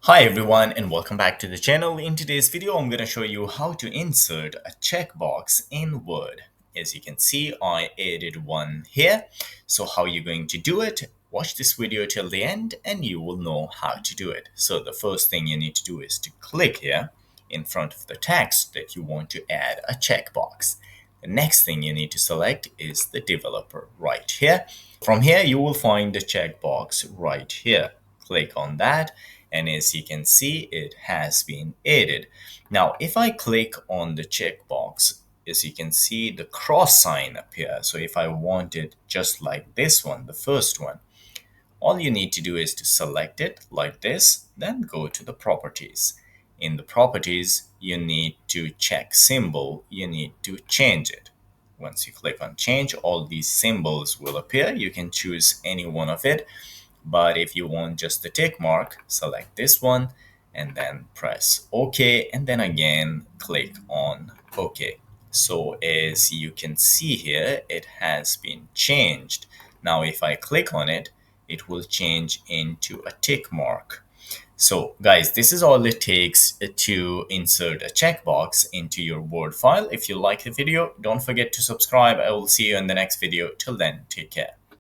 Hi everyone and welcome back to the channel. In today's video, I'm going to show you how to insert a checkbox in Word. As you can see, I added one here. So how you're going to do it, watch this video till the end and you will know how to do it. So the first thing you need to do is to click here in front of the text that you want to add a checkbox. The next thing you need to select is the developer right here. From here, you will find the checkbox right here. Click on that, and as you can see, it has been added. Now, if I click on the checkbox, as you can see, the cross sign appears. So if I want it just like this one, the first one, all you need to do is to select it like this, then go to the properties. In the properties, you need to check symbol, you need to change it. Once you click on change, all these symbols will appear. You can choose any one of it, but if you want just the tick mark, select this one and then press OK, and then again click on OK. So as you can see here, it has been changed. Now if I click on it, it will change into a tick mark. So guys, this is all it takes to insert a checkbox into your Word file. If you like the video, don't forget to subscribe. I will see you in the next video. Till then, take care.